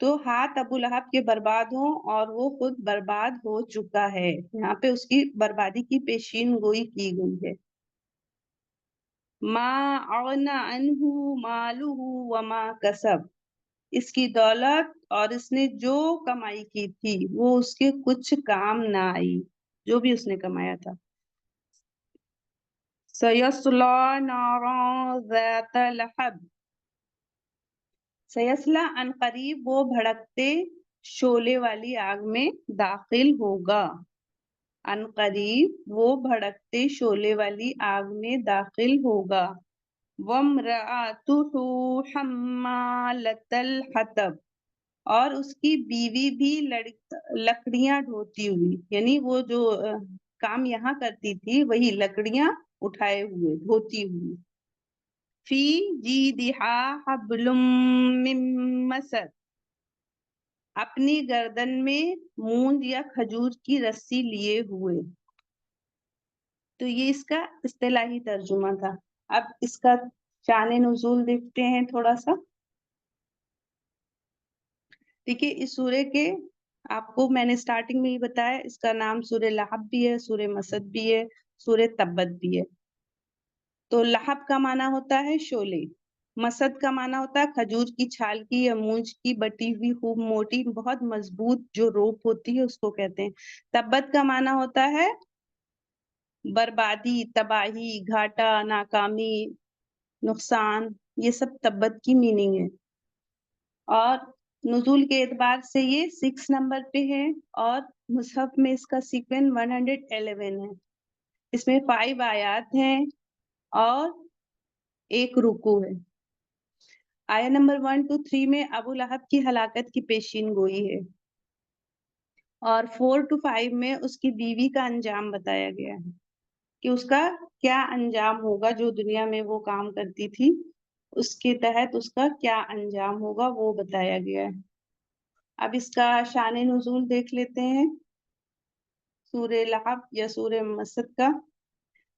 تو ہاتھ ابو لہب کے برباد ہوں اور وہ خود برباد ہو چکا ہے. یہاں پہ اس کی بربادی کی پیشین گوئی کی گئی ہے. ما اغنى عنہ مالہ وما کسب، اس کی دولت اور اس نے جو کمائی کی تھی وہ اس کے کچھ کام نہ آئی، جو بھی اس نے کمایا تھا. سیصلی نارا ذات لہب، سیصلہ ان قریب وہ بھڑکتے شعلے والی آگ میں داخل ہوگا. ان قریب وہ بھڑکتے شعلے والی آگ میں داخل ہوگا. وامرأتہ حمالۃ الحطب، اور اس کی بیوی بھی لکڑیاں ڈھوتی ہوئی، یعنی وہ جو کام یہاں کرتی تھی وہی لکڑیاں اٹھائے ہوئے ڈھوتی ہوئی. فی جیدہا حبل من مسد، اپنی گردن میں مونج یا کھجور کی رسی لیے ہوئے. تو یہ اس کا اصطلاحی ترجمہ تھا. اب اس کا شان نزول دیکھتے ہیں تھوڑا سا. دیکھیے اس سورے کے، آپ کو میں نے سٹارٹنگ میں ہی بتایا، اس کا نام سورہ لہب بھی ہے، سورہ مسد بھی ہے، سورہ تبت بھی ہے. تو لہب کا معنی ہوتا ہے شعلے، مسد کا معنی ہوتا ہے کھجور کی چھال کی یا مونج کی بٹی ہوئی خوب موٹی بہت مضبوط جو روپ ہوتی ہے اس کو کہتے ہیں. تبت کا معنی ہوتا ہے بربادی، تباہی، گھاٹا، ناکامی، نقصان، یہ سب تبت کی میننگ ہے. اور نزول کے اعتبار سے یہ 6 نمبر پہ ہے، اور مصحف میں اس کا سیکوینس 111 ہے. اس میں 5 آیات ہیں اور 1 رکوع ہے. آیت نمبر 1 to 3 میں ابو لہب کی ہلاکت کی پیشین گوئی ہے، اور 4 to 5 میں اس کی بیوی کا انجام بتایا گیا ہے کہ اس کا کیا انجام ہوگا. جو دنیا میں وہ کام کرتی تھی اس کے تحت اس کا کیا انجام ہوگا وہ بتایا گیا ہے. اب اس کا شان نزول دیکھ لیتے ہیں سورہ لہب یا سورہ مسد کا.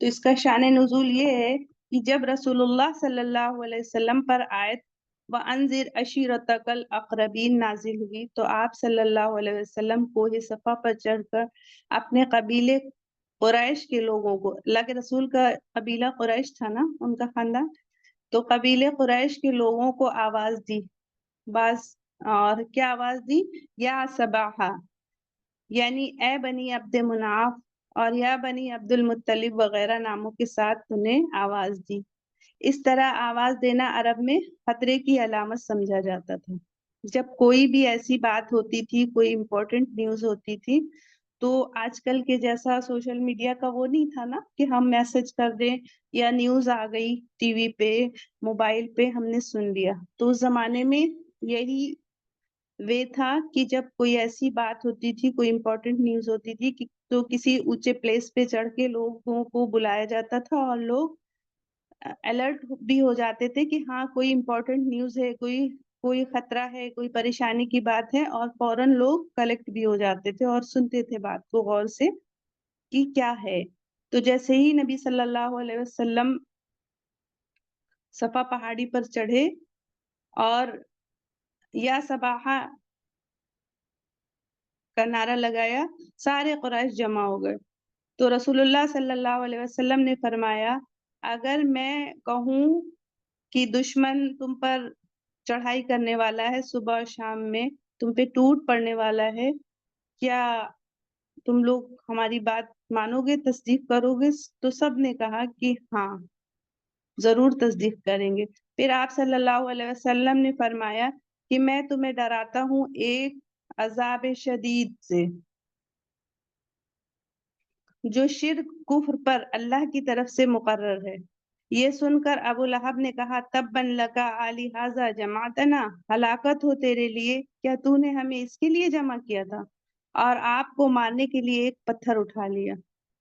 تو اس کا شان نزول یہ ہے کہ جب رسول اللہ صلی اللہ علیہ وسلم پر آیت وَأَنذِرْ عَشِيرَتَكَ الْأَقْرَبِينَ نازل ہوئی تو آپ صلی اللہ علیہ وسلم کوہ صفا پر چڑھ کر اپنے قبیلے قریش کے لوگوں کو، اللہ کے رسول کا قبیلہ قریش تھا نا، ان کا خاندان، تو قبیلے قریش کے لوگوں کو آواز دی. اور کیا آواز دی؟ یا صباحا، یعنی اے بنی عبد مناف اور یا بنی عبد المطلب وغیرہ ناموں کے ساتھ انہیں آواز دی. اس طرح آواز دینا عرب میں خطرے کی علامت سمجھا جاتا تھا. جب کوئی بھی ایسی بات ہوتی تھی، کوئی امپورٹنٹ نیوز ہوتی تھی، تو آج کل کے جیسا سوشل میڈیا کا وہ نہیں تھا نا کہ ہم میسج کر دیں یا نیوز آ گئی ٹی وی پہ، موبائل پہ ہم نے سن لیا. تو اس زمانے میں یہی وہ تھا کہ جب کوئی ایسی بات ہوتی تھی، کوئی امپورٹنٹ نیوز ہوتی تھی تو کسی اونچے پلیس پہ چڑھ کے لوگوں کو بلایا جاتا تھا، اور لوگ الرٹ بھی ہو جاتے تھے کہ ہاں کوئی امپورٹنٹ نیوز ہے، کوئی خطرہ ہے، کوئی پریشانی کی بات ہے، اور فوراً لوگ کلیکٹ بھی ہو جاتے تھے اور سنتے تھے بات کو غور سے کہ کیا ہے. تو جیسے ہی نبی صلی اللہ علیہ وسلم صفا پہاڑی پر چڑھے اور یا صباحا کا نعرہ لگایا، سارے قریش جمع ہو گئے. تو رسول اللہ صلی اللہ علیہ وسلم نے فرمایا اگر میں کہوں کہ دشمن تم پر چڑھائی کرنے والا ہے، صبح شام میں تم پہ ٹوٹ پڑنے والا ہے، کیا تم لوگ ہماری بات مانو گے، تصدیق کرو گے؟ تو سب نے کہا کہ ہاں ضرور تصدیق کریں گے. پھر آپ صلی اللہ علیہ وسلم نے فرمایا کہ میں تمہیں ڈراتا ہوں ایک عذاب شدید سے جو شرک کفر پر اللہ کی طرف سے مقرر ہے. یہ سن کر ابو لہب نے کہا تباً لکا علی ھذا جمعتنا، ہلاکت ہو تیرے لیے، کیا تو نے ہمیں اس کے لیے جمع کیا تھا اور آپ کو مارنے کے لیے ایک پتھر اٹھا لیا.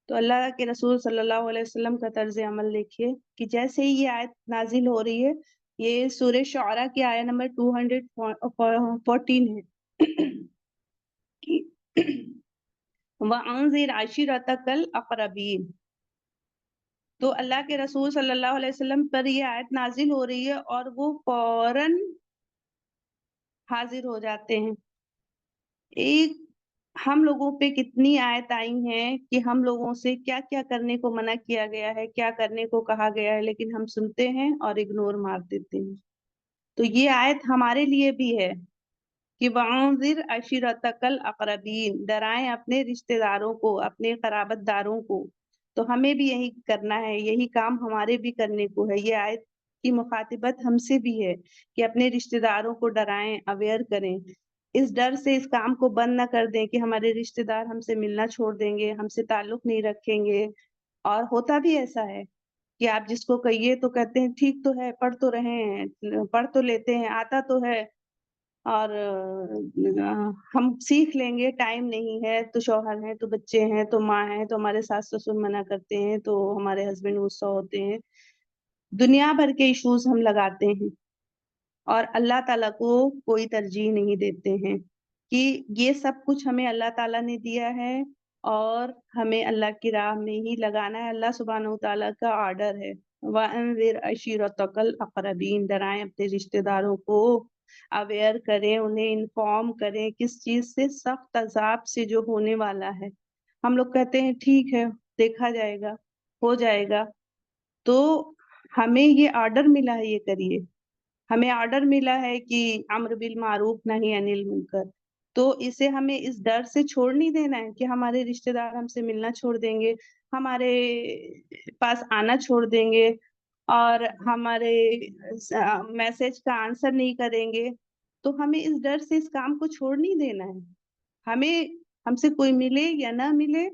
تو اللہ کے رسول صلی اللہ علیہ وسلم کا طرز عمل دیکھیے کہ جیسے ہی یہ آیت نازل ہو رہی ہے، یہ سورہ شعراء کی آیت نمبر 214 ہے وَأَنذِرْ عَشِيرَتَكَ الْأَقْرَبِينَ. تو اللہ کے رسول صلی اللہ علیہ وسلم پر یہ آیت نازل ہو رہی ہے اور وہ فوراً حاضر ہو جاتے ہیں۔ ایک ہم لوگوں پہ کتنی آیت آئی ہیں کہ ہم لوگوں سے کیا کیا کرنے کو منع کیا گیا ہے، کیا کرنے کو کہا گیا ہے، لیکن ہم سنتے ہیں اور اگنور مار دیتے ہیں۔ تو یہ آیت ہمارے لیے بھی ہے کہ وَأَنذِرْ عَشِيرَتَكَ الْأَقْرَبِينَ، ڈرائیں اپنے رشتہ داروں کو، اپنے قرابت داروں کو۔ تو ہمیں بھی یہی کرنا ہے، یہی کام ہمارے بھی کرنے کو ہے۔ یہ آیت کی مخاطبت ہم سے بھی ہے کہ اپنے رشتہ داروں کو ڈرائیں، اویئر کریں، اس ڈر سے اس کام کو بند نہ کر دیں کہ ہمارے رشتہ دار ہم سے ملنا چھوڑ دیں گے، ہم سے تعلق نہیں رکھیں گے۔ اور ہوتا بھی ایسا ہے کہ آپ جس کو کہیے تو کہتے ہیں ٹھیک تو ہے، پڑھ تو رہے ہیں، پڑھ تو لیتے ہیں، آتا تو ہے، اور ہم سیکھ لیں گے، ٹائم نہیں ہے، تو شوہر ہیں، تو بچے ہیں، تو ماں ہیں، تو ہمارے ساس سسر منع کرتے ہیں، تو ہمارے ہسبینڈ غصہ ہوتے ہیں۔ دنیا بھر کے ایشوز ہم لگاتے ہیں اور اللہ تعالیٰ کو کوئی ترجیح نہیں دیتے ہیں کہ یہ سب کچھ ہمیں اللہ تعالیٰ نے دیا ہے اور ہمیں اللہ کی راہ میں ہی لگانا ہے۔ اللہ سبحانہ وتعالیٰ کا آرڈر ہے، وَأَنذِرْ عَشِيرَتَكَ الْأَقْرَبِينَ، ڈرائیں اپنے رشتہ داروں کو، اویئر کریں، انہیں انفارم کریں کس چیز سے، سخت عذاب سے جو ہونے والا ہے۔ ہم لوگ کہتے ہیں ٹھیک ہے، دیکھا جائے گا، ہو جائے گا۔ تو ہمیں یہ آرڈر ملا ہے، یہ کریے۔ ہمیں آرڈر ملا ہے کہ امر بالمعروف نہی عن المنکر، تو اسے ہمیں اس ڈر سے چھوڑ نہیں دینا ہے کہ ہمارے رشتہ دار ہم سے ملنا چھوڑ دیں گے، ہمارے پاس آنا چھوڑ دیں گے، اور ہمارے میسج کا آنسر نہیں کریں گے۔ تو ہمیں اس ڈر سے اس کام کو چھوڑ نہیں دینا ہے۔ ہمیں، ہم سے کوئی ملے یا نہ ملے،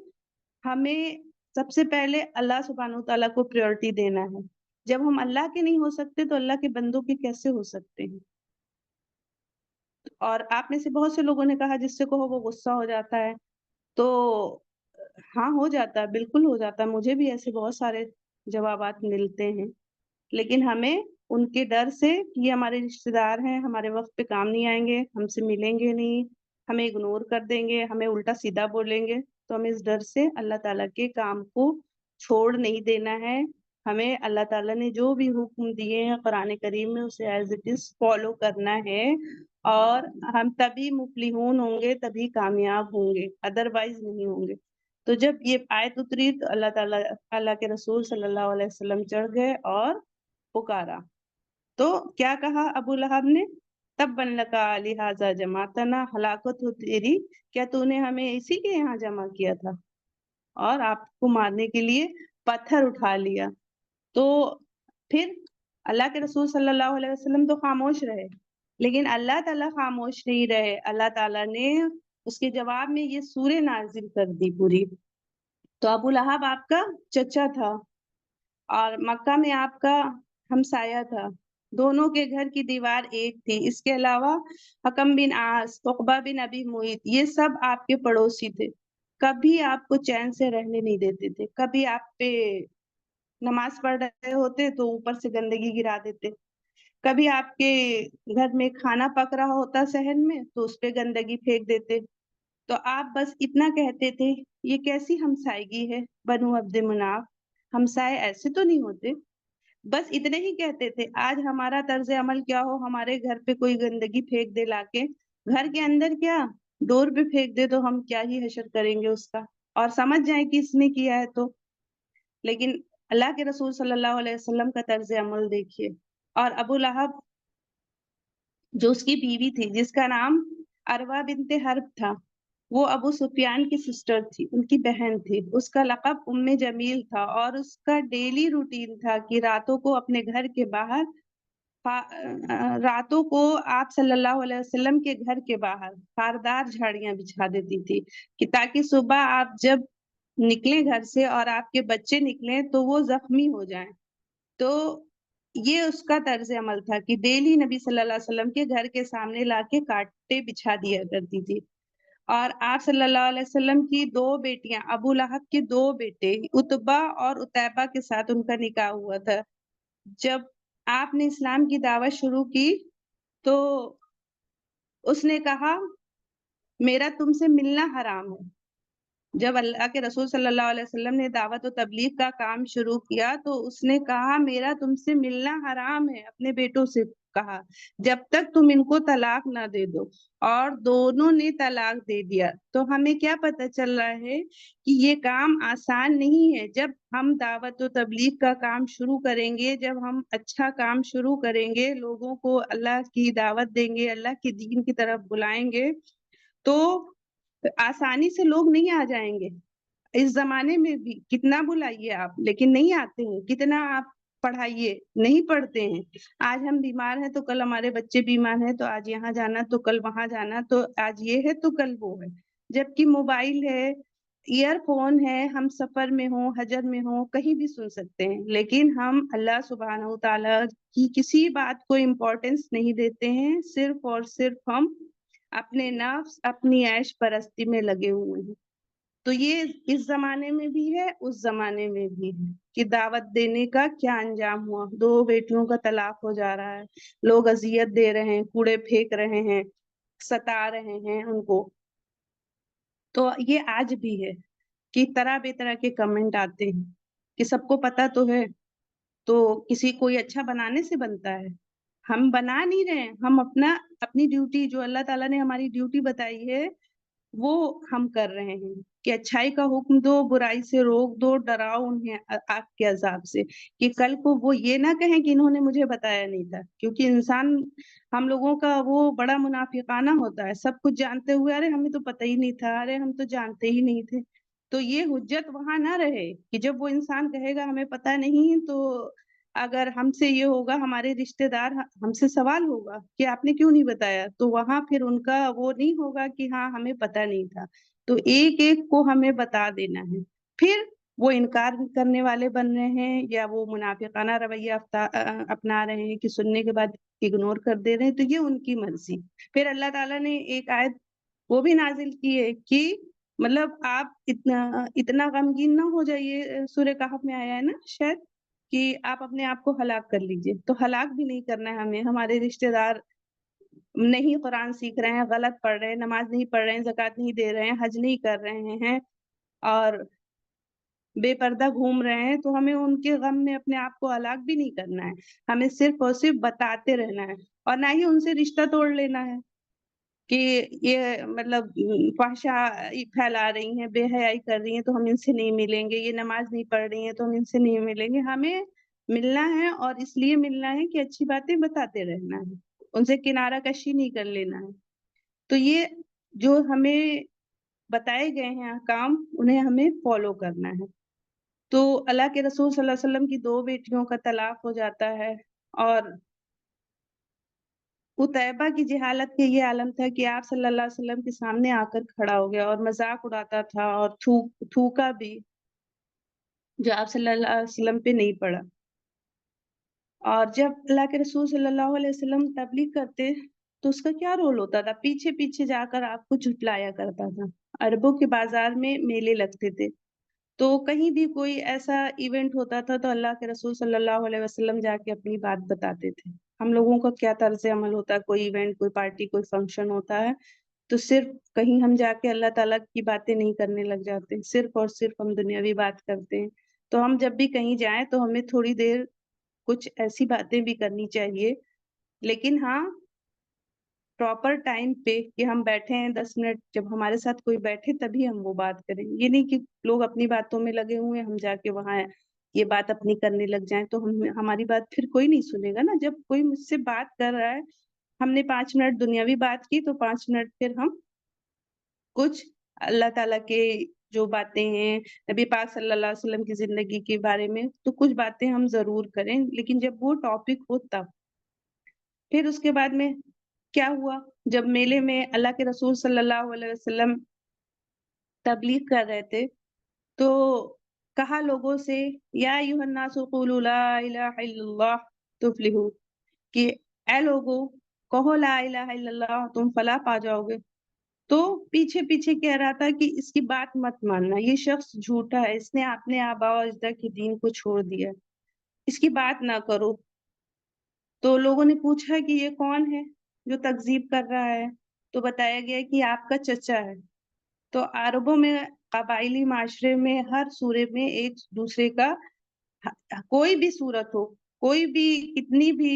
ہمیں سب سے پہلے اللہ سبحانہ وتعالیٰ کو پریورٹی دینا ہے۔ جب ہم اللہ کے نہیں ہو سکتے تو اللہ کے بندوں کے کیسے ہو سکتے ہیں؟ اور آپ میں سے بہت سے لوگوں نے کہا جس سے کہو وہ غصہ ہو جاتا ہے، تو ہاں ہو جاتا ہے، بالکل ہو جاتا ہے، مجھے بھی ایسے بہت سارے جوابات ملتے ہیں، لیکن ہمیں ان کے ڈر سے کہ یہ ہمارے رشتہ دار ہیں، ہمارے وقت پہ کام نہیں آئیں گے، ہم سے ملیں گے نہیں، ہمیں اگنور کر دیں گے، ہمیں الٹا سیدھا بولیں گے، تو ہمیں اس ڈر سے اللہ تعالیٰ کے کام کو چھوڑ نہیں دینا ہے۔ ہمیں اللہ تعالیٰ نے جو بھی حکم دیے ہیں قرآن کریم میں اسے ایز اٹ از فالو کرنا ہے، اور ہم تبھی مفلحون ہوں گے، تبھی کامیاب ہوں گے، ادروائز نہیں ہوں گے۔ تو جب یہ آیت اتری تو اللہ تعالیٰ، اللہ کے رسول صلی اللہ علیہ وسلم چڑھ گئے اور پکارا۔ تو کیا کہا ابو لہب نے؟ تبا لکا لہذا جمعتنا، ہلاکت ہو تیری، کیا تو نے ہمیں اسی کے یہاں جمع کیا تھا اور آپ کو مارنے کے لیے پتھر اٹھا لیا۔ تو پھر اللہ کے رسول صلی اللہ علیہ وسلم تو خاموش رہے، لیکن اللہ تعالیٰ خاموش نہیں رہے، اللہ تعالیٰ نے اس کے جواب میں یہ سورہ نازل کر دی پوری۔ تو ابو لہب آپ کا چچا تھا اور مکہ میں آپ کا ہمسایہ تھا، دونوں کے گھر کی دیوار ایک تھی۔ اس کے علاوہ حکم بن عاص، عقبہ بن ابی معیط، یہ سب آپ کے پڑوسی تھے، کبھی آپ کو چین سے رہنے نہیں دیتے تھے۔ کبھی آپ پہ نماز پڑھ رہے ہوتے تو اوپر سے گندگی گرا دیتے، کبھی آپ کے گھر میں کھانا پک رہا ہوتا صحن میں تو اس پہ گندگی پھینک دیتے۔ تو آپ بس اتنا کہتے تھے یہ کیسی ہمسائیگی ہے بنو عبد مناف، ہمسائے ایسے تو نہیں ہوتے، بس اتنے ہی کہتے تھے۔ آج ہمارا طرز عمل کیا ہو، ہمارے گھر پہ کوئی گندگی پھینک دے لا کے، گھر کے اندر کیا ڈور پہ پھینک دے، تو ہم کیا ہی حشر کریں گے اس کا، اور سمجھ جائیں کہ اس نے کیا ہے تو۔ لیکن اللہ کے رسول صلی اللہ علیہ وسلم کا طرز عمل دیکھیے۔ اور ابو لہب جو اس کی بیوی تھی جس کا نام اروا بنت حرب تھا، وہ ابو سفیان کی سسٹر تھی، ان کی بہن تھی، اس کا لقب ام جمیل تھا، اور اس کا ڈیلی روٹین تھا کہ راتوں کو اپنے گھر کے باہر، راتوں کو آپ صلی اللہ علیہ وسلم کے گھر کے باہر خاردار جھاڑیاں بچھا دیتی تھی کہ تاکہ صبح آپ جب نکلیں گھر سے اور آپ کے بچے نکلیں تو وہ زخمی ہو جائیں۔ تو یہ اس کا طرز عمل تھا کہ ڈیلی نبی صلی اللہ علیہ وسلم کے گھر کے سامنے لا کے کانٹے بچھا دیا کرتی تھی۔ اور آپ صلی اللہ علیہ وسلم کی دو بیٹیاں، ابو لہب کے دو بیٹے عتبہ اور عتیبہ کے ساتھ ان کا نکاح ہوا تھا۔ جب آپ نے اسلام کی دعوت شروع کی تو اس نے کہا میرا تم سے ملنا حرام ہے۔ جب اللہ کے رسول صلی اللہ علیہ وسلم نے دعوت و تبلیغ کا کام شروع کیا تو اس نے کہا میرا تم سے ملنا حرام ہے اپنے بیٹوں سے، کہا جب تک تم ان کو طلاق نہ دے دو، اور دونوں نے طلاق دے دیا۔ تو ہمیں کیا پتہ چل رہا ہے کہ یہ کام آسان نہیں ہے۔ جب ہم دعوت و تبلیغ کا کام شروع کریں گے، جب ہم اچھا کام شروع کریں گے، لوگوں کو اللہ کی دعوت دیں گے، اللہ کے دین کی طرف بلائیں گے، تو آسانی سے لوگ نہیں آ جائیں گے۔ اس زمانے میں بھی کتنا بلائیے آپ، لیکن نہیں آتے ہیں، کتنا آپ پڑھائیے نہیں پڑھتے ہیں۔ آج ہم بیمار ہیں تو کل ہمارے بچے بیمار ہیں، تو آج یہاں جانا تو کل وہاں جانا، تو آج یہ ہے تو کل وہ ہے۔ جبکہ موبائل ہے، ایئر فون ہے، ہم سفر میں ہوں، حجر میں ہوں، کہیں بھی سن سکتے ہیں، لیکن ہم اللہ سبحانہ و تعالیٰ کی کسی بات کو امپورٹنس نہیں دیتے ہیں، صرف اور صرف ہم اپنے نفس، اپنی عیش پرستی میں لگے ہوئے ہیں۔ تو یہ اس زمانے میں بھی ہے، اس زمانے میں بھی ہے کہ دعوت دینے کا کیا انجام ہوا۔ 2 بیٹیوں کا طلاق ہو جا رہا ہے، لوگ اذیت دے رہے ہیں، کوڑے پھینک رہے ہیں، ستا رہے ہیں ان کو۔ تو یہ آج بھی ہے کہ طرح بے طرح کے کمنٹ آتے ہیں کہ سب کو پتہ تو ہے، تو کسی کوئی اچھا بنانے سے بنتا ہے؟ ہم بنا نہیں رہے ہیں، ہم اپنی ڈیوٹی جو اللہ تعالیٰ نے ہماری ڈیوٹی بتائی ہے وہ ہم کر رہے ہیں کہ اچھائی کا حکم دو، برائی سے روک دو، ڈراؤ انہیں آگ کے عذاب سے، کہ کل کو وہ یہ نہ کہیں کہ انہوں نے مجھے بتایا نہیں تھا۔ کیونکہ انسان، ہم لوگوں کا وہ بڑا منافقانہ ہوتا ہے، سب کچھ جانتے ہوئے ارے ہمیں تو پتہ ہی نہیں تھا، ارے ہم تو جانتے ہی نہیں تھے۔ تو یہ حجت وہاں نہ رہے کہ جب وہ انسان کہے گا ہمیں پتہ نہیں، تو اگر ہم سے یہ ہوگا، ہمارے رشتہ دار ہم سے سوال ہوگا کہ آپ نے کیوں نہیں بتایا، تو وہاں پھر ان کا وہ نہیں ہوگا کہ ہاں ہمیں پتہ نہیں تھا۔ تو ایک ایک کو ہمیں بتا دینا ہے۔ پھر وہ انکار کرنے والے بن رہے ہیں یا وہ منافقانہ رویہ اپنا رہے ہیں کہ سننے کے بعد اگنور کر دے رہے ہیں، تو یہ ان کی مرضی۔ پھر اللہ تعالیٰ نے ایک آیت وہ بھی نازل کی ہے کہ مطلب آپ اتنا غمگین نہ ہو جائیے، سورہ کہف میں آیا ہے نا شاید، کہ آپ اپنے آپ کو ہلاک کر لیجئے۔ تو ہلاک بھی نہیں کرنا ہے ہمیں۔ ہمارے رشتہ دار نہیں قرآن سیکھ رہے ہیں، غلط پڑھ رہے ہیں، نماز نہیں پڑھ رہے ہیں، زکوٰۃ نہیں دے رہے ہیں، حج نہیں کر رہے ہیں، اور بے پردہ گھوم رہے ہیں، تو ہمیں ان کے غم میں اپنے آپ کو ہلاک بھی نہیں کرنا ہے۔ ہمیں صرف اور صرف بتاتے رہنا ہے، اور نہ ہی ان سے رشتہ توڑ لینا ہے کہ یہ مطلب فحشائی پھیلا رہی ہیں، بے حیائی کر رہی ہیں تو ہم ان سے نہیں ملیں گے، یہ نماز نہیں پڑھ رہی ہیں تو ہم ان سے نہیں ملیں گے۔ ہمیں ملنا ہے، اور اس لیے ملنا ہے کہ اچھی باتیں بتاتے رہنا ہے، ان سے کنارہ کشی نہیں کر لینا ہے۔ تو یہ جو ہمیں بتائے گئے ہیں احکام، انہیں ہمیں فالو کرنا ہے۔ تو اللہ کے رسول صلی اللہ علیہ وسلم کی 2 بیٹیوں کا طلاق ہو جاتا ہے، اور عتیبہ کی جہالت کے یہ عالم تھا کہ آپ صلی اللہ علیہ وسلم کے سامنے آ کر کھڑا ہو گیا اور مذاق اڑاتا تھا، اور تھوکا بھی، جو آپ صلی اللہ علیہ وسلم پہ نہیں پڑا۔ اور جب اللہ کے رسول صلی اللہ علیہ وسلم تبلیغ کرتے تو اس کا کیا رول ہوتا تھا؟ پیچھے پیچھے جا کر آپ کو جھٹلایا کرتا تھا۔ عربوں کے بازار میں میلے لگتے تھے، تو کہیں بھی کوئی ایسا ایونٹ ہوتا تھا تو اللہ کے رسول صلی اللہ علیہ وسلم جا کے اپنی بات بتاتے تھے۔ ہم لوگوں کا کیا طرز عمل ہوتا ہے، کوئی ایونٹ، کوئی پارٹی، کوئی فنکشن ہوتا ہے تو صرف کہیں ہم جا کے اللہ تعالیٰ کی باتیں نہیں کرنے لگ جاتے، صرف اور صرف ہم دنیاوی بات کرتے ہیں۔ تو ہم جب بھی کہیں جائیں تو ہمیں تھوڑی دیر کچھ ایسی باتیں بھی کرنی چاہیے، لیکن ہاں پراپر ٹائم پہ، کہ ہم بیٹھے ہیں 10 منٹ، جب ہمارے ساتھ کوئی بیٹھے تبھی ہم وہ بات کریں۔ یہ نہیں کہ لوگ اپنی باتوں میں لگے ہوئے ہیں، ہم جا کے وہاں یہ بات اپنی کرنے لگ جائیں، تو ہماری بات پھر کوئی نہیں سنے گا نا۔ جب کوئی مجھ سے بات کر رہا ہے، ہم نے 5 منٹ دنیاوی بات کی، تو 5 منٹ پھر ہم کچھ اللہ تعالیٰ کے جو باتیں ہیں، نبی پاک صلی اللہ علیہ وسلم کی زندگی کے بارے میں، تو کچھ باتیں ہم ضرور کریں، لیکن جب وہ ٹاپک ہو تب۔ پھر اس کے بعد میں کیا ہوا؟ جب میلے میں اللہ کے رسول صلی اللہ علیہ وسلم تبلیغ کر رہے تھے، تو کہا لوگوں سے، یا ایھا الناس قولوا لا الہ الا اللہ تفلحوا، کہ اے لوگوں کہو لا الہ الا اللہ، تم فلاح پا جاؤ گے۔ تو پیچھے پیچھے کہہ رہا تھا کہ اس کی بات مت ماننا، یہ شخص جھوٹا ہے، اس نے اپنے آباء و اجداد کے دین کو چھوڑ دیا، اس کی بات نہ کرو۔ تو لوگوں نے پوچھا کہ یہ کون ہے جو تکذیب کر رہا ہے؟ تو بتایا گیا کہ آپ کا چچا ہے۔ تو عربوں میں، قبائلی معاشرے میں، ہر سورے میں ایک دوسرے کا، کوئی بھی صورت ہو، کوئی بھی کتنی بھی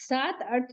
7-8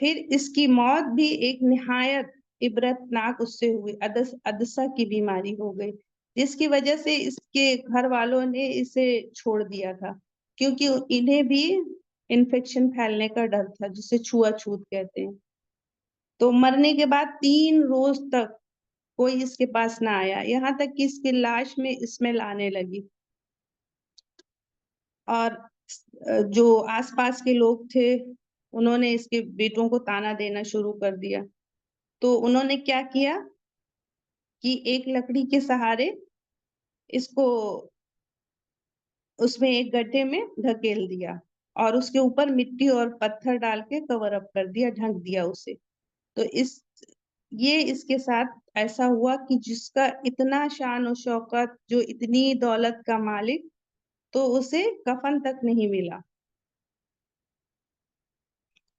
پھر اس کی موت بھی ایک نہایت عبرتناک اس سے ہوئی، عدسہ کی بیماری ہو گئی، جس کی وجہ سے اس کے گھر والوں نے اسے چھوڑ دیا تھا، کیونکہ انہیں بھی انفیکشن پھیلنے کا ڈر تھا، جسے چھوا چھوت کہتے ہیں۔ تو مرنے کے بعد 3 روز تک کوئی اس کے پاس نہ آیا، یہاں تک کہ اس کی لاش میں اسمیل آنے لگی، اور جو آس پاس کے لوگ تھے انہوں نے اس کے بیٹوں کو تانا دینا شروع کر دیا۔ تو انہوں نے کیا کیا کہ ایک لکڑی کے سہارے اس کو اس میں ایک گڈھے میں دھکیل دیا، اور اس کے اوپر مٹی اور پتھر ڈال کے کور اپ کر دیا، ڈھک دیا اسے۔ تو اس کے ساتھ ایسا ہوا کہ جس کا اتنا شان و شوکت، جو اتنی دولت کا مالک، تو اسے کفن تک نہیں ملا۔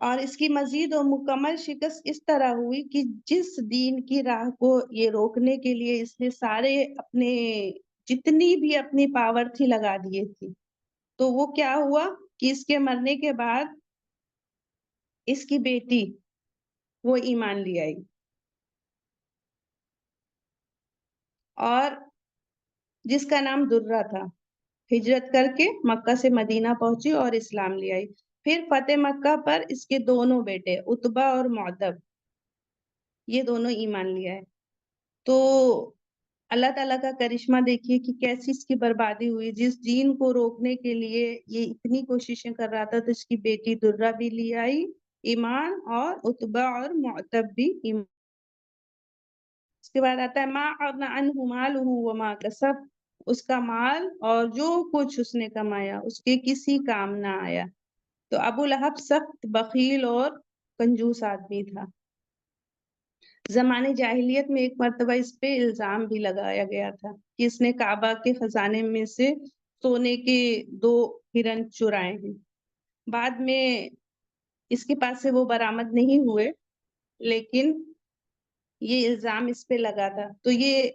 اور اس کی مزید اور مکمل شکست اس طرح ہوئی کہ جس دین کی راہ کو یہ روکنے کے لیے اس نے سارے اپنے جتنی بھی اپنی پاور تھی لگا دیے تھی، تو وہ کیا ہوا کہ اس کے مرنے کے بعد اس کی بیٹی وہ ایمان لے آئی، اور جس کا نام درہ تھا، ہجرت کر کے مکہ سے مدینہ پہنچی اور اسلام لے آئی۔ پھر فتح مکہ پر اس کے دونوں بیٹے عتبہ اور معتب، یہ دونوں ایمان لے آئے۔ تو اللہ تعالیٰ کا کرشمہ دیکھیے کہ کیسی اس کی بربادی ہوئی، جس دین کو روکنے کے لیے یہ اتنی کوششیں کر رہا تھا، تو اس کی بیٹی درہ بھی لے آئی ایمان، اور عتبہ اور معتب بھی ایمان۔ اس کے بعد آتا ہے ما اغنى عنه ماله وما کسب، اس کا مال اور جو کچھ اس نے کمایا اس کے کسی کام نہ آیا۔ تو ابو لہب سخت بخیل اور کنجوس آدمی تھا۔ زمانے جاہلیت میں ایک مرتبہ اس پہ الزام بھی لگایا گیا تھا کہ اس نے کعبہ کے خزانے میں سے سونے کے 2 ہرن چرائے ہیں۔ بعد میں اس کے پاس سے وہ برآمد نہیں ہوئے، لیکن یہ الزام اس پہ لگا تھا۔ تو یہ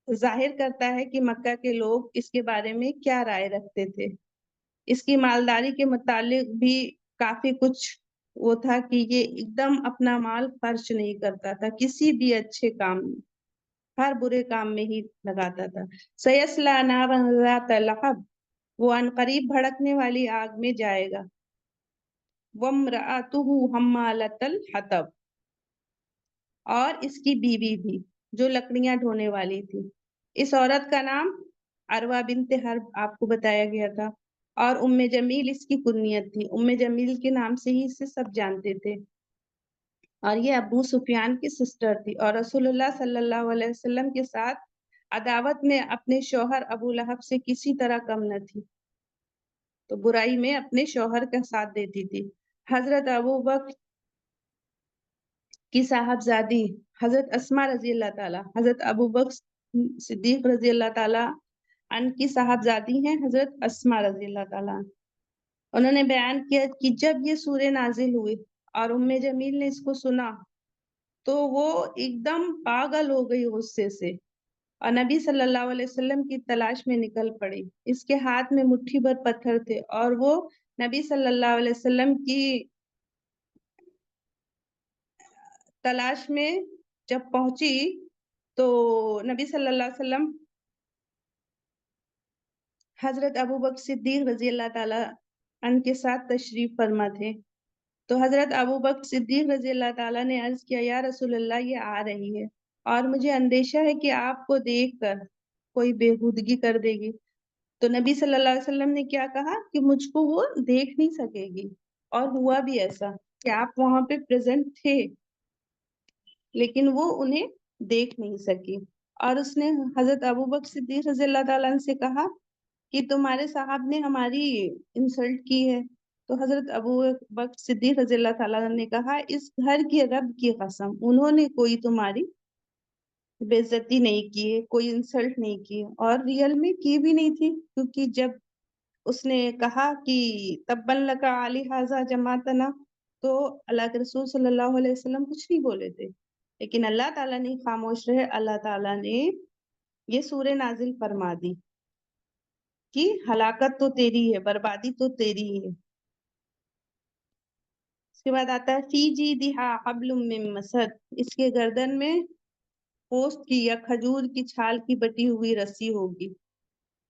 ظاہر کرتا ہے کہ مکہ کے لوگ اس کے بارے میں کیا رائے رکھتے تھے۔ اس کی مالداری کے متعلق بھی کافی کچھ وہ تھا کہ یہ ایک دم اپنا مال خرچ نہیں کرتا تھا کسی بھی اچھے کام میں، ہر برے کام میں ہی لگاتا تھا۔ سیصلی نارا ذات لہب، وہ عنقریب بھڑکنے والی آگ میں جائے گا۔ وامرأتہ حمالۃ الحطب، اور اس کی بیوی بھی جو لکڑیاں ڈھونے والی تھی۔ اس عورت کا نام عروہ بنت حرب آپ کو بتایا گیا تھا، اور ام جمیل اس کی کنیت تھی۔ ام جمیل کے نام سے ہی اسے سب جانتے تھے، اور یہ ابو سفیان کی سسٹر تھی، اور رسول اللہ صلی اللہ علیہ وسلم کے ساتھ عداوت میں اپنے شوہر ابو لہب سے کسی طرح کم نہ تھی، تو برائی میں اپنے شوہر کا ساتھ دیتی تھی۔ حضرت ابو بکر کی صاحبزادی حضرت اسماء رضی اللہ تعالی، حضرت ابو بکر صدیق رضی اللہ تعالی ان کی صاحبزادی ہیں حضرت اسماء رضی اللہ تعالی۔ انہوں نے بیان کیا کہ جب یہ سورہ نازل ہوئی اور ام جمیل نے اس کو سنا تو وہ ایک دم پاگل ہو گئی غصے سے، اور نبی صلی اللہ علیہ وسلم کی تلاش میں نکل پڑی۔ اس کے ہاتھ میں مٹھی بھر پتھر تھے، اور وہ نبی صلی اللہ علیہ وسلم کی تلاش میں جب پہنچی تو نبی صلی اللہ علیہ وسلم حضرت ابو بکر صدیق رضی اللہ تعالی عنہ کے ساتھ تشریف فرما تھے۔ تو حضرت ابو بکر صدیق رضی اللہ تعالیٰ نے عرض کیا یا رسول اللہ، یہ آ رہی ہے اور مجھے اندیشہ ہے کہ آپ کو دیکھ کر کوئی بےہودگی کر دے گی۔ تو نبی صلی اللہ علیہ وسلم نے کیا کہا کہ مجھ کو وہ دیکھ نہیں سکے گی، اور ہوا بھی ایسا کہ آپ وہاں پہ پریزنٹ تھے لیکن وہ انہیں دیکھ نہیں سکی۔ اور اس نے حضرت ابو بکر صدیق رضی اللہ تعالیٰ عنہ سے کہا کہ تمہارے صاحب نے ہماری انسلٹ کی ہے۔ تو حضرت ابو بکر صدیق رضی اللہ تعالیٰ عنہ نے کہا اس گھر کے رب کی قسم، انہوں نے کوئی تمہاری بے عزتی نہیں کی ہے، کوئی انسلٹ نہیں کی، اور ریئل میں کی بھی نہیں تھی، کیونکہ جب اس نے کہا کہ تبن لکا علی ھذا جماعتنا، تو اللہ کے رسول صلی اللہ علیہ وسلم کچھ نہیں بولے تھے، لیکن اللہ تعالیٰ نے خاموش رہے۔ اللہ تعالیٰ نے یہ سورہ نازل فرما دی کہ ہلاکت تو تیری ہے، بربادی تو تیری ہے۔ کے بعد آتا ہے فی جیدہا حبل من مسد، اس کے گردن میں پوست کی یا کھجور کی چھال کی بٹی ہوئی رسی ہوگی.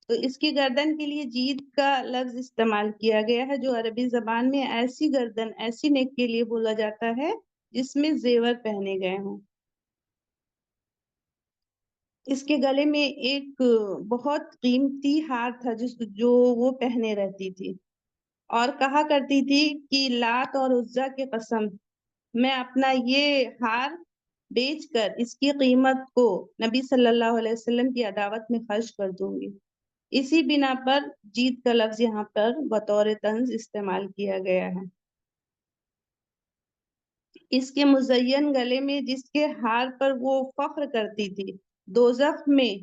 تو اس کی گردن کے لیے جید کا لفظ استعمال کیا گیا ہے، جو عربی زبان میں ایسی گردن، ایسی نیک کے لیے بولا جاتا ہے جس میں زیور پہنے گئے ہوں. اس کے گلے میں ایک بہت قیمتی ہار تھا جو وہ پہنے رہتی تھی، اور کہا کرتی تھی کہ لات اور عزا کی قسم، میں اپنا یہ ہار بیچ کر اس کی قیمت کو نبی صلی اللہ علیہ وسلم کی عداوت میں خرچ کر دوں گی. اسی بنا پر جید کا لفظ یہاں پر بطور طنز استعمال کیا گیا ہے. اس کے مزین گلے میں جس کے ہار پر وہ فخر کرتی تھی دوزخ میں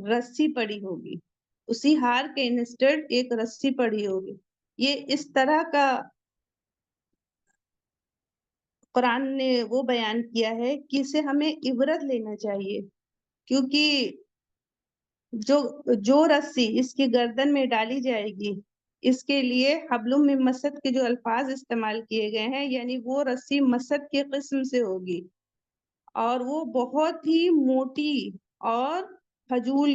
رسی پڑی ہوگی، اسی ہار کے انسٹڈ ایک رسی پڑی ہوگی. یہ اس طرح کا قرآن نے وہ بیان کیا ہے کہ اسے ہمیں عبرت لینا چاہیے، کیونکہ جو رسی اس کی گردن میں ڈالی جائے گی، اس کے لیے حبل من مسد کے جو الفاظ استعمال کیے گئے ہیں، یعنی وہ رسی مسد کے قسم سے ہوگی، اور وہ بہت ہی موٹی، اور کھجور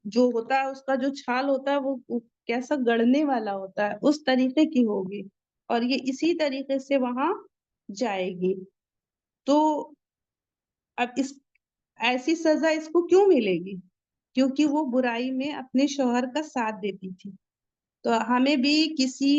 جو ہوتا ہے اس کا جو چھال ہوتا ہے وہ کیسا گڑنے والا ہوتا ہے اس طریقے کی ہوگی، اور یہ اسی طریقے سے وہاں جائے گی. تو اب اس ایسی سزا اس کو کیوں ملے گی؟ کیونکہ وہ برائی میں اپنے شوہر کا ساتھ دیتی تھی. تو ہمیں بھی کسی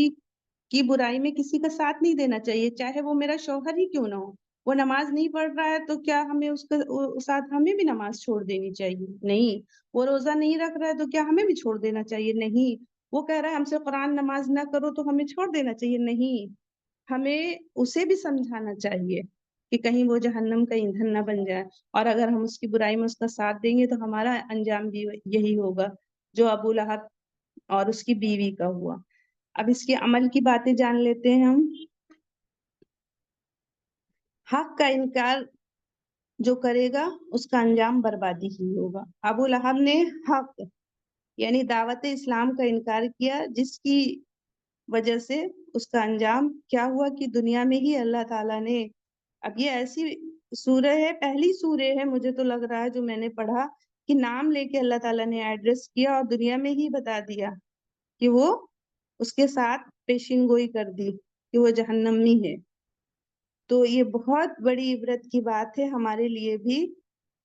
کی برائی میں کسی کا ساتھ نہیں دینا چاہیے، چاہے وہ میرا شوہر ہی کیوں نہ ہو. وہ نماز نہیں پڑھ رہا ہے تو کیا ہمیں اس کا ساتھ ہمیں بھی نماز چھوڑ دینی چاہیے؟ نہیں. وہ روزہ نہیں رکھ رہا ہے تو کیا ہمیں بھی چھوڑ دینا چاہیے؟ نہیں. وہ کہہ رہا ہے ہم سے قرآن نماز نہ کرو تو ہمیں چھوڑ دینا چاہیے؟ نہیں. ہمیں اسے بھی سمجھانا چاہیے کہ کہیں وہ جہنم کا ایندھن نہ بن جائے، اور اگر ہم اس کی برائی میں اس کا ساتھ دیں گے تو ہمارا انجام بھی یہی ہوگا جو ابو لہب اور اس کی بیوی کا ہوا. اب اس کے عمل کی باتیں جان لیتے ہیں ہم. حق کا انکار جو کرے گا اس کا انجام بربادی ہی ہوگا. ابو لہب نے حق یعنی دعوت اسلام کا انکار کیا، جس کی وجہ سے اس کا انجام کیا ہوا کہ دنیا میں ہی اللہ تعالیٰ نے، اب یہ ایسی سورہ ہے، پہلی سورہ ہے مجھے تو لگ رہا ہے جو میں نے پڑھا کہ نام لے کے اللہ تعالیٰ نے ایڈریس کیا اور دنیا میں ہی بتا دیا کہ وہ اس کے ساتھ پیشین گوئی کر دی کہ وہ جہنمی ہے. تو یہ بہت بڑی عبرت کی بات ہے ہمارے لیے بھی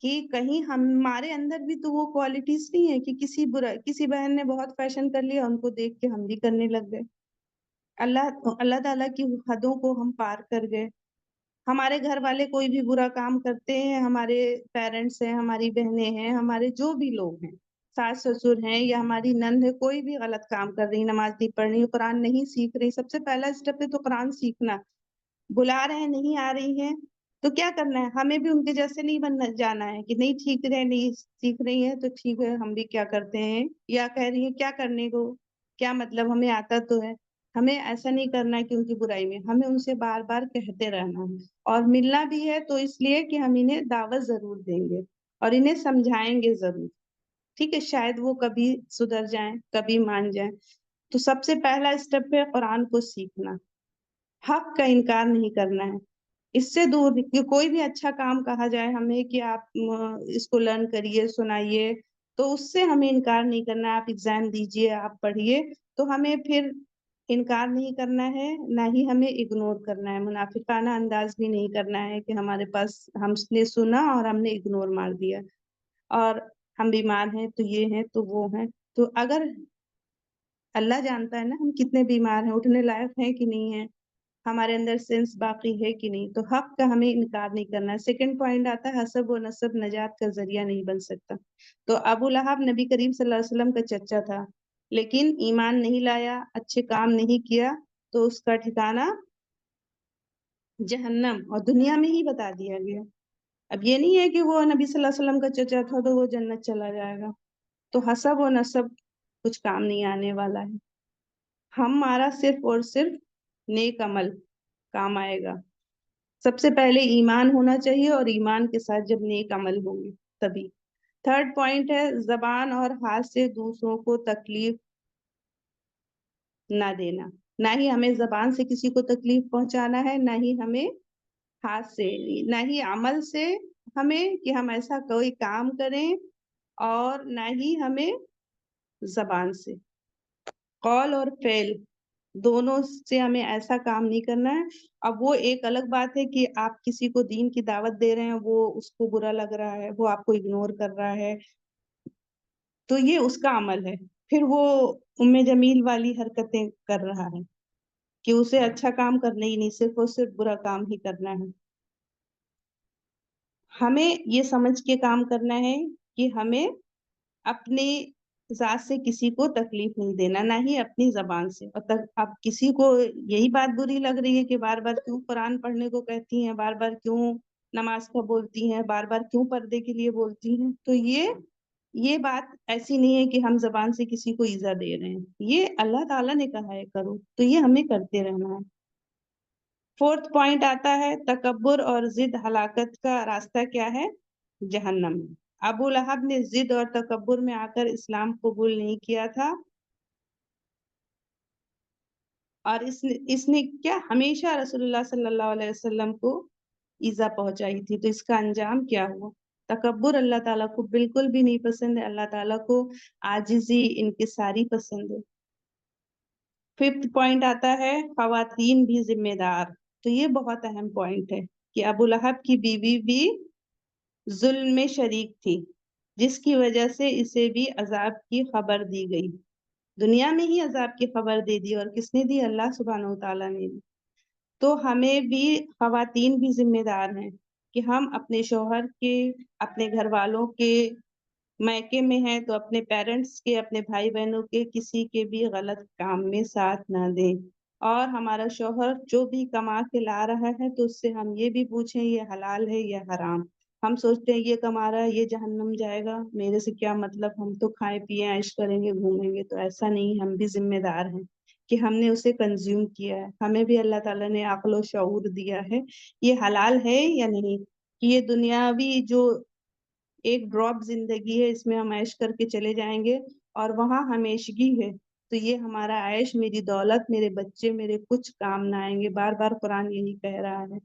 کہ کہیں ہمارے اندر بھی تو وہ کوالٹیز نہیں ہے کہ کسی بہن نے بہت فیشن کر لیا، ان کو دیکھ کے ہم بھی کرنے لگ گئے. اللہ تعالیٰ کی حدوں کو ہم پار کر گئے. ہمارے گھر والے کوئی بھی برا کام کرتے ہیں، ہمارے پیرنٹس ہیں، ہماری بہنیں ہیں، ہمارے جو بھی لوگ ہیں، ساس سسر ہیں یا ہماری نند ہے، کوئی بھی غلط کام کر رہی، نماز نہیں پڑھ رہی، قرآن نہیں سیکھ رہی، سب سے پہلا اسٹیپ ہے تو قرآن سیکھنا. بلا رہے ہیں نہیں آ رہی ہیں تو کیا کرنا ہے؟ ہمیں بھی ان کے جیسے نہیں بننا جانا ہے کہ نہیں ٹھیک ہے، نہیں سیکھ رہی ہیں تو ٹھیک ہے ہم بھی کیا کرتے ہیں، یا کہہ رہی ہیں کیا کرنے کو، کیا مطلب ہمیں آتا تو ہے. ہمیں ایسا نہیں کرنا ہے کہ ان کی برائی میں، ہمیں ان سے بار بار کہتے رہنا ہے، اور ملنا بھی ہے تو اس لیے کہ ہم انہیں دعوت ضرور دیں گے اور انہیں سمجھائیں گے ضرور. ٹھیک ہے، شاید وہ کبھی سدھر جائیں، کبھی مان جائیں. تو سب سے پہلا اسٹیپ ہے قرآن کو سیکھنا، حق کا انکار نہیں کرنا ہے. اس سے دور کہ کوئی بھی اچھا کام کہا جائے ہمیں کہ آپ اس کو لرن کریے، سنائیے، تو اس سے ہمیں انکار نہیں کرنا ہے. آپ ایگزام دیجئے، آپ پڑھیے، تو ہمیں پھر انکار نہیں کرنا ہے، نہ ہی ہمیں اگنور کرنا ہے. منافقانہ انداز بھی نہیں کرنا ہے کہ ہمارے پاس ہم نے سنا اور ہم نے اگنور مار دیا، اور ہم بیمار ہیں تو یہ ہیں تو وہ ہیں. تو اگر اللہ جانتا ہے نا ہم کتنے بیمار ہیں، اٹھنے لائق ہیں کہ نہیں ہیں، ہمارے اندر سینس باقی ہے کہ نہیں، تو حق کا ہمیں انکار نہیں کرنا ہے. سیکنڈ پوائنٹ آتا ہے حسب و نسب نجات کا ذریعہ نہیں بن سکتا. تو ابو لہب نبی کریم صلی اللہ علیہ وسلم کا چچا تھا، لیکن ایمان نہیں لایا، اچھے کام نہیں کیا، تو اس کا ٹھکانہ جہنم، اور دنیا میں ہی بتا دیا گیا. اب یہ نہیں ہے کہ وہ نبی صلی اللہ علیہ وسلم کا چچا تھا تو وہ جنت چلا جائے گا. تو حسب و نسب کچھ کام نہیں آنے والا ہے. ہمارا صرف اور صرف نیک عمل کام آئے گا. سب سے پہلے ایمان ہونا چاہیے، اور ایمان کے ساتھ جب نیک عمل ہوں گے تبھی. تھرڈ پوائنٹ ہے زبان اور ہاتھ سے دوسروں کو تکلیف نہ دینا. نہ ہی ہمیں زبان سے کسی کو تکلیف پہنچانا ہے، نہ ہی ہمیں ہاتھ سے، نہ ہی عمل سے ہمیں کہ ہم ایسا کوئی کام کریں، اور نہ ہی ہمیں زبان سے، قول اور فعل دونوں سے ہمیں ایسا کام نہیں کرنا ہے۔ اب وہ ایک الگ بات ہے کہ آپ کسی کو دین کی دعوت دے رہے ہیں، وہ اس کو برا لگ رہا ہے، وہ آپ کو اگنور کر رہا ہے، تو یہ اس کا عمل ہے۔ پھر وہ جمیل والی حرکتیں کر رہا ہے کہ اسے اچھا کام کرنا ہی نہیں، صرف اور صرف برا کام ہی کرنا ہے۔ ہمیں یہ سمجھ کے کام کرنا ہے کہ ہمیں اپنے ذات سے کسی کو تکلیف نہیں دینا، نہ ہی اپنی زبان سے۔ اور اب کسی کو یہی بات بری لگ رہی ہے کہ بار بار کیوں قرآن پڑھنے کو کہتی ہیں، بار بار کیوں نماز کا بولتی ہیں، بار بار کیوں پردے کے لیے بولتی ہیں، تو یہ بات ایسی نہیں ہے کہ ہم زبان سے کسی کو ایذا دے رہے ہیں، یہ اللہ تعالیٰ نے کہا ہے کرو، تو یہ ہمیں کرتے رہنا ہے۔ فورتھ پوائنٹ آتا ہے تکبر اور ضد ہلاکت کا راستہ کیا ہے؟ جہنم۔ ابو لہب نے ضد اور تکبر میں آ کر اسلام قبول نہیں کیا تھا، اور اس نے کیا ہمیشہ رسول اللہ صلی اللہ علیہ وسلم کو ایذا پہنچائی تھی، تو اس کا انجام کیا ہوا؟ تکبر اللہ تعالیٰ کو بالکل بھی نہیں پسند ہے، اللہ تعالیٰ کو عاجزی، انکساری پسند ہے۔ ففتھ پوائنٹ آتا ہے خواتین بھی ذمہ دار، تو یہ بہت اہم پوائنٹ ہے کہ ابو لہب کی بیوی بھی ظلم میں شریک تھی، جس کی وجہ سے اسے بھی عذاب کی خبر دی گئی، دنیا میں ہی عذاب کی خبر دے دی، اور کس نے دی؟ اللہ سبحانہ وتعالیٰ نے دی۔ تو ہمیں بھی خواتین بھی ذمہ دار ہیں کہ ہم اپنے شوہر کے، اپنے گھر والوں کے، میکے میں ہیں تو اپنے پیرنٹس کے، اپنے بھائی بہنوں کے کسی کے بھی غلط کام میں ساتھ نہ دیں، اور ہمارا شوہر جو بھی کما کے لا رہا ہے تو اس سے ہم یہ بھی پوچھیں یہ حلال ہے یا حرام۔ ہم سوچتے ہیں یہ کما رہا ہے یہ جہنم جائے گا، میرے سے کیا مطلب، ہم تو کھائیں پیئیں عیش کریں گے گھومیں گے، تو ایسا نہیں، ہم بھی ذمہ دار ہیں کہ ہم نے اسے کنزیوم کیا ہے، ہمیں بھی اللہ تعالیٰ نے عقل و شعور دیا ہے، یہ حلال ہے یا نہیں، کہ یہ دنیاوی جو ایک ڈراپ زندگی ہے اس میں ہم عیش کر کے چلے جائیں گے اور وہاں ہمیشگی ہے، تو یہ ہمارا عیش، میری دولت، میرے بچے میرے کچھ کام نہ آئیں گے۔ بار بار قرآن یہی کہہ رہا ہے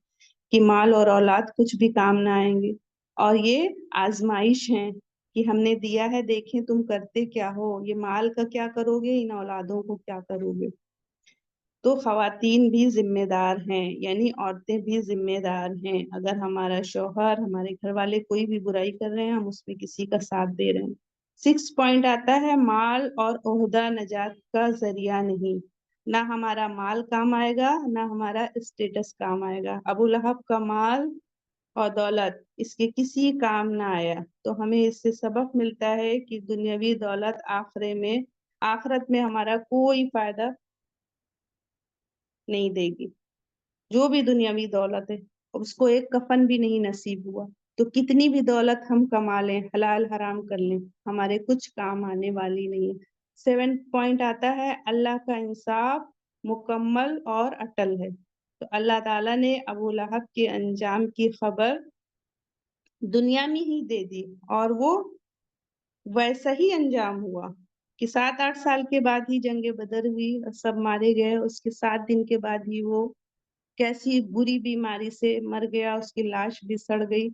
کہ مال اور اولاد کچھ بھی کام نہ آئیں گے، اور یہ آزمائش ہے کہ ہم نے دیا ہے، دیکھیں تم کرتے کیا ہو، یہ مال کا کیا کرو گے، ان اولادوں کو کیا کرو گے۔ تو خواتین بھی ذمہ دار ہیں، یعنی عورتیں بھی ذمہ دار ہیں، اگر ہمارا شوہر، ہمارے گھر والے کوئی بھی برائی کر رہے ہیں، ہم اس میں کسی کا ساتھ دے رہے ہیں۔ 6 پوائنٹ آتا ہے مال اور عہدہ نجات کا ذریعہ نہیں، نہ ہمارا مال کام آئے گا نہ ہمارا اسٹیٹس کام آئے گا۔ ابو لہب کا مال اور دولت اس کے کسی کام نہ آیا، تو ہمیں اس سے سبق ملتا ہے کہ دنیاوی دولت آخرت میں ہمارا کوئی فائدہ نہیں دے گی۔ جو بھی دنیاوی دولت ہے اس کو ایک کفن بھی نہیں نصیب ہوا، تو کتنی بھی دولت ہم کما لیں، حلال حرام کر لیں، ہمارے کچھ کام آنے والی نہیں ہے۔ 7 پوائنٹ آتا ہے اللہ کا انصاف مکمل اور اٹل ہے، تو اللہ تعالیٰ نے ابو لہب کے انجام کی خبر دنیا میں ہی دے دی، اور وہ ویسا ہی انجام ہوا کہ 7-8 سال کے بعد ہی جنگ بدر ہوئی اور سب مارے گئے، اس کے 7 دن کے بعد ہی وہ کیسی بری بیماری سے مر گیا، اس کی لاش بھی سڑ گئی۔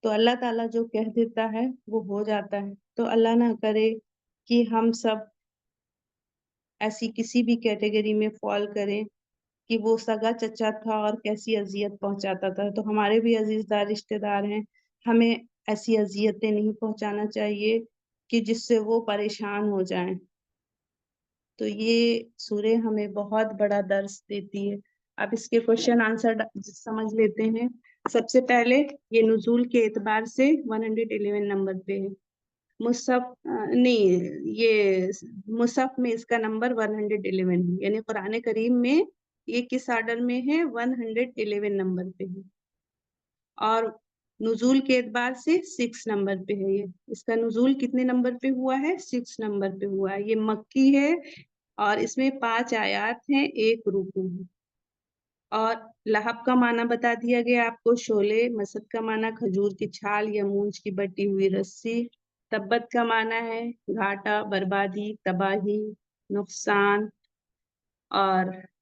تو اللہ تعالیٰ جو کہہ دیتا ہے وہ ہو جاتا ہے، تو اللہ نہ کرے کہ ہم سب ایسی کسی بھی کیٹیگری میں فال کریں کہ وہ سگا چچا تھا اور کیسی اذیت پہنچاتا تھا، تو ہمارے بھی عزیز دار رشتے دار ہیں، ہمیں ایسی اذیتیں نہیں پہنچانا چاہیے کہ جس سے وہ پریشان ہو جائیں۔ تو یہ سورہ ہمیں بہت بڑا درس دیتی ہے۔ اب اس کے کوشچن آنسر سمجھ لیتے ہیں۔ سب سے پہلے یہ نزول کے اعتبار سے 111 نمبر پہ ہے، مصحف نہیں، یہ مصحف میں اس کا نمبر 111 ہے، یعنی قرآن کریم میں یہ کس آرڈر میں ہے؟ 111 نمبر پہ ہے، اور نزول کے اعتبار سے 6 نمبر پہ ہے۔ یہ اس کا نزول کتنے نمبر پہ ہوا ہے؟ 6 نمبر پہ ہوا ہے۔ یہ مکی ہے اور اس میں 5 آیات ہیں، 1 رکوع ہے۔ اور لہب کا معنی بتا دیا گیا آپ کو، شعلے۔ مسد کا معنی کھجور کی چھال یا مونج کی بٹی ہوئی رسی۔ تبت کا معنی ہے گھاٹا، بربادی، تباہی، نقصان۔ اور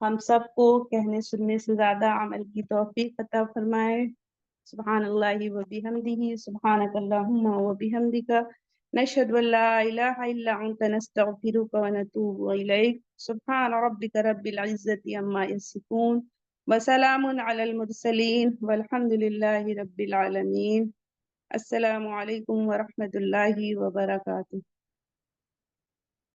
ہم سب کو کہنے سننے سے زیادہ عمل کی توفیق عطا فرمائے. سبحان اللہ و بحمدہ سبحانک اللہم و بحمدک نشہد ان لا الہ الا انت نستغفرک و نتوب الیک. سبحان ربک رب العزة عما یصفون وسلام علی المرسلین والحمد للہ رب العالمین. السلام علیکم ورحمۃ اللہ وبرکاتہ.